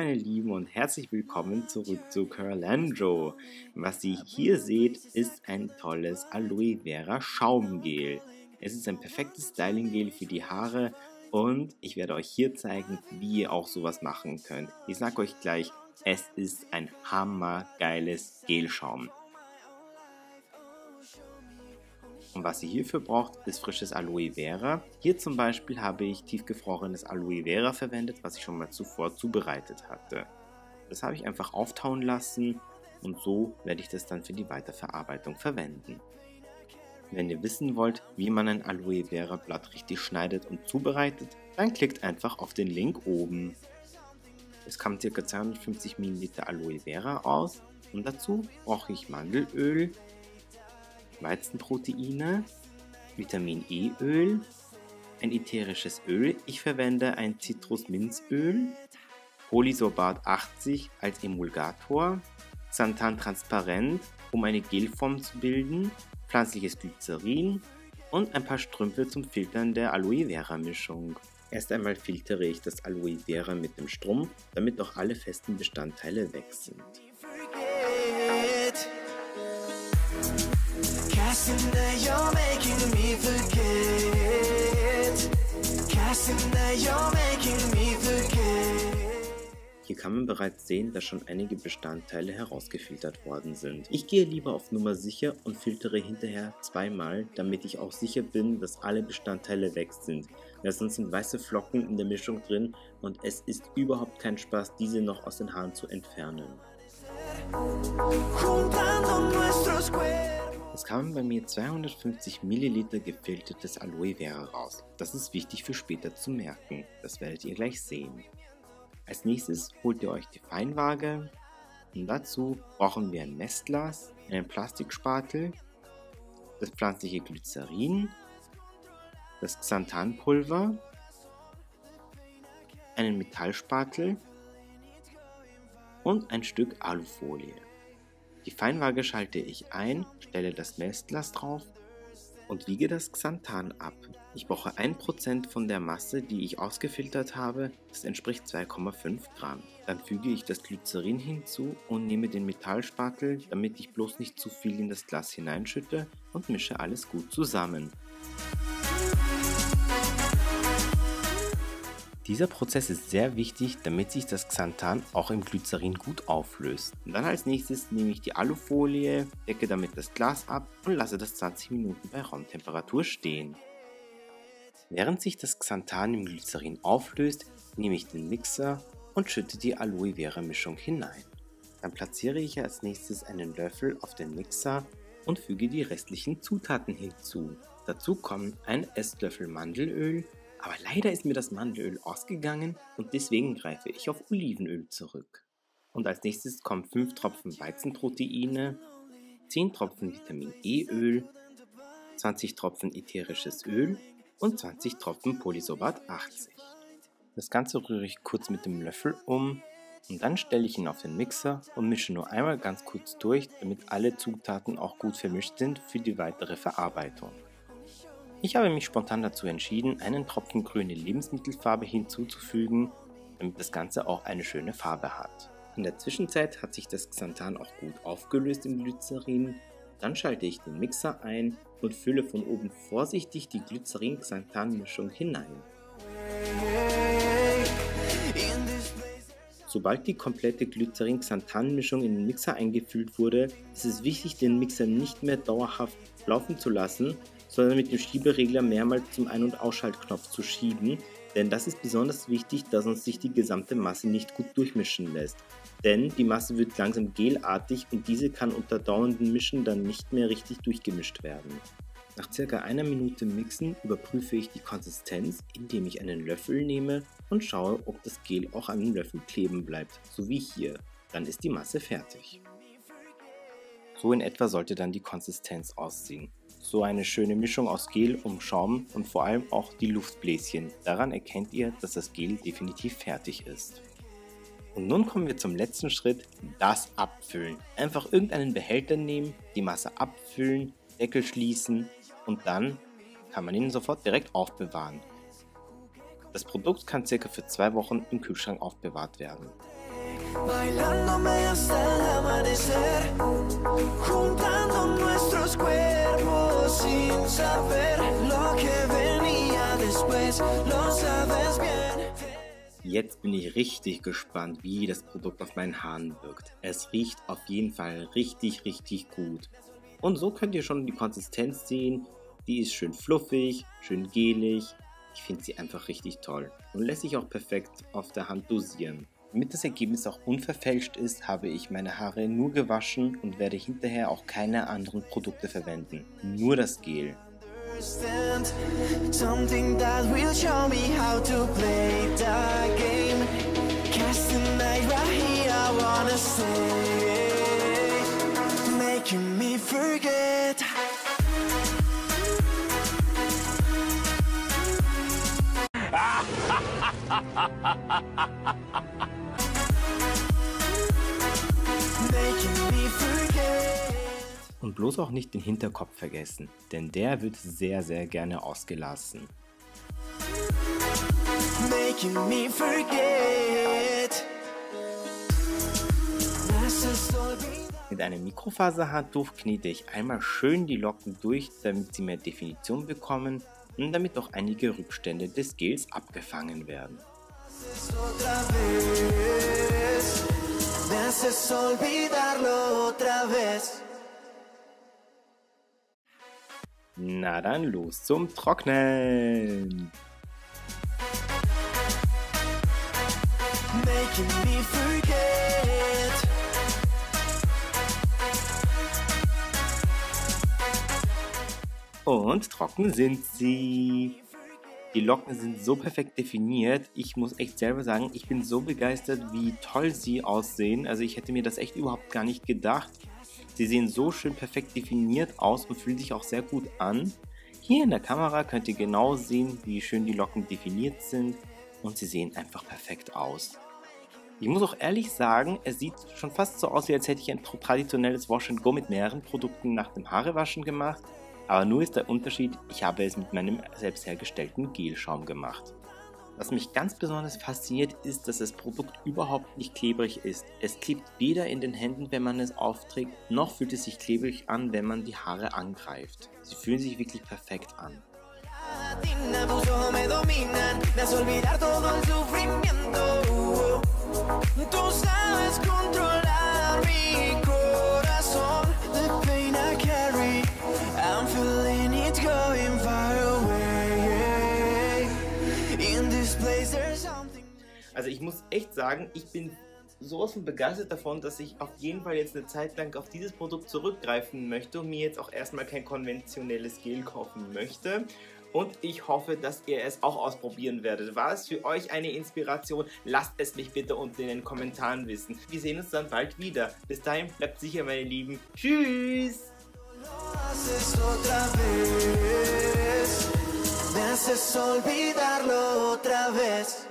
meine Lieben und herzlich willkommen zurück zu Curlandro. Was ihr hier seht, ist ein tolles Aloe Vera Schaumgel. Es ist ein perfektes Styling-Gel für die Haare und ich werde euch hier zeigen, wie ihr auch sowas machen könnt. Ich sage euch gleich, es ist ein hammergeiles Gelschaum. Und was ihr hierfür braucht, ist frisches Aloe Vera. Hier zum Beispiel habe ich tiefgefrorenes Aloe Vera verwendet, was ich schon mal zuvor zubereitet hatte. Das habe ich einfach auftauen lassen und so werde ich das dann für die Weiterverarbeitung verwenden. Wenn ihr wissen wollt, wie man ein Aloe Vera Blatt richtig schneidet und zubereitet, dann klickt einfach auf den Link oben. Es kommen ca. 250 ml Aloe Vera aus und dazu brauche ich Mandelöl, Weizenproteine, Vitamin E Öl, ein ätherisches Öl, ich verwende ein Zitrusminzöl, Polysorbat 80 als Emulgator, Xanthan transparent, um eine Gelform zu bilden, pflanzliches Glycerin und ein paar Strümpfe zum Filtern der Aloe Vera Mischung. Erst einmal filtere ich das Aloe Vera mit dem Strom, damit auch alle festen Bestandteile weg sind. Hier kann man bereits sehen, dass schon einige Bestandteile herausgefiltert worden sind. Ich gehe lieber auf Nummer sicher und filtere hinterher zweimal, damit ich auch sicher bin, dass alle Bestandteile weg sind. Ja, sonst sind weiße Flocken in der Mischung drin und es ist überhaupt kein Spaß, diese noch aus den Haaren zu entfernen. Es kamen bei mir 250 ml gefiltertes Aloe Vera raus. Das ist wichtig für später zu merken. Das werdet ihr gleich sehen. Als nächstes holt ihr euch die Feinwaage und dazu brauchen wir ein Messglas, einen Plastikspatel, das pflanzliche Glycerin, das Xanthanpulver, einen Metallspatel und ein Stück Alufolie. Die Feinwaage schalte ich ein, stelle das Messglas drauf und wiege das Xanthan ab. Ich brauche 1% von der Masse, die ich ausgefiltert habe, das entspricht 2,5 Gramm. Dann füge ich das Glycerin hinzu und nehme den Metallspatel, damit ich bloß nicht zu viel in das Glas hineinschütte und mische alles gut zusammen. Dieser Prozess ist sehr wichtig, damit sich das Xanthan auch im Glycerin gut auflöst. Und dann als nächstes nehme ich die Alufolie, decke damit das Glas ab und lasse das 20 Minuten bei Raumtemperatur stehen. Während sich das Xanthan im Glycerin auflöst, nehme ich den Mixer und schütte die Aloe Vera Mischung hinein. Dann platziere ich als nächstes einen Löffel auf den Mixer und füge die restlichen Zutaten hinzu. Dazu kommen ein Esslöffel Mandelöl, aber leider ist mir das Mandelöl ausgegangen und deswegen greife ich auf Olivenöl zurück. Und als nächstes kommen 5 Tropfen Weizenproteine, 10 Tropfen Vitamin E Öl, 20 Tropfen ätherisches Öl und 20 Tropfen Polysorbat 80. Das Ganze rühre ich kurz mit dem Löffel um und dann stelle ich ihn auf den Mixer und mische nur einmal ganz kurz durch, damit alle Zutaten auch gut vermischt sind für die weitere Verarbeitung. Ich habe mich spontan dazu entschieden, einen Tropfen grüne Lebensmittelfarbe hinzuzufügen, damit das Ganze auch eine schöne Farbe hat. In der Zwischenzeit hat sich das Xanthan auch gut aufgelöst im Glycerin. Dann schalte ich den Mixer ein und fülle von oben vorsichtig die Glycerin-Xanthan-Mischung hinein. Sobald die komplette Glycerin-Xanthan-Mischung in den Mixer eingefüllt wurde, ist es wichtig, den Mixer nicht mehr dauerhaft laufen zu lassen, sondern mit dem Schieberegler mehrmals zum Ein- und Ausschaltknopf zu schieben, denn das ist besonders wichtig, da sonst sich die gesamte Masse nicht gut durchmischen lässt. Denn die Masse wird langsam gelartig und diese kann unter dauerndem Mischen dann nicht mehr richtig durchgemischt werden. Nach ca. einer Minute Mixen überprüfe ich die Konsistenz, indem ich einen Löffel nehme und schaue, ob das Gel auch an dem Löffel kleben bleibt, so wie hier. Dann ist die Masse fertig. So in etwa sollte dann die Konsistenz aussehen. So eine schöne Mischung aus Gel und Schaum und vor allem auch die Luftbläschen. Daran erkennt ihr, dass das Gel definitiv fertig ist. Und nun kommen wir zum letzten Schritt, das Abfüllen. Einfach irgendeinen Behälter nehmen, die Masse abfüllen, Deckel schließen und dann kann man ihn sofort direkt aufbewahren. Das Produkt kann ca. für 2 Wochen im Kühlschrank aufbewahrt werden. Bailándome hasta el amanecer, juntando nuestros cuerpos sin saber lo que venía después, lo sabes bien. Jetzt bin ich richtig gespannt, wie das Produkt auf meinen Haaren wirkt. Es riecht auf jeden Fall richtig, richtig gut. Und so könnt ihr schon die Konsistenz sehen. Die ist schön fluffig, schön gelig. Ich finde sie einfach richtig toll und lässt sich auch perfekt auf der Hand dosieren. Damit das Ergebnis auch unverfälscht ist, habe ich meine Haare nur gewaschen und werde hinterher auch keine anderen Produkte verwenden. Nur das Gel. Something that will show me how to play the game. Cast the night right here, I wanna stay, making me forget. Making me forget. Und bloß auch nicht den Hinterkopf vergessen, denn der wird sehr, sehr gerne ausgelassen. Making me forget. Mit einem Mikrofaserhandtuch knete ich einmal schön die Locken durch, damit sie mehr Definition bekommen und damit auch einige Rückstände des Gels abgefangen werden. Na dann los zum Trocknen! Making me forget. Und trocken sind sie. Die Locken sind so perfekt definiert. Ich muss echt selber sagen, ich bin so begeistert, wie toll sie aussehen. Also ich hätte mir das echt überhaupt gar nicht gedacht. Sie sehen so schön perfekt definiert aus und fühlen sich auch sehr gut an. Hier in der Kamera könnt ihr genau sehen, wie schön die Locken definiert sind. Und sie sehen einfach perfekt aus. Ich muss auch ehrlich sagen, es sieht schon fast so aus, wie als hätte ich ein traditionelles Wash and Go mit mehreren Produkten nach dem Haarewaschen gemacht. Aber nur ist der Unterschied, ich habe es mit meinem selbst hergestellten Gelschaum gemacht. Was mich ganz besonders fasziniert, ist, dass das Produkt überhaupt nicht klebrig ist. Es klebt weder in den Händen, wenn man es aufträgt, noch fühlt es sich klebrig an, wenn man die Haare angreift. Sie fühlen sich wirklich perfekt an. Also ich muss echt sagen, ich bin sowas von begeistert davon, dass ich auf jeden Fall jetzt eine Zeit lang auf dieses Produkt zurückgreifen möchte und mir jetzt auch erstmal kein konventionelles Gel kaufen möchte. Und ich hoffe, dass ihr es auch ausprobieren werdet. War es für euch eine Inspiration? Lasst es mich bitte unten in den Kommentaren wissen. Wir sehen uns dann bald wieder. Bis dahin, bleibt sicher, meine Lieben. Tschüss! Me haces olvidarlo otra vez.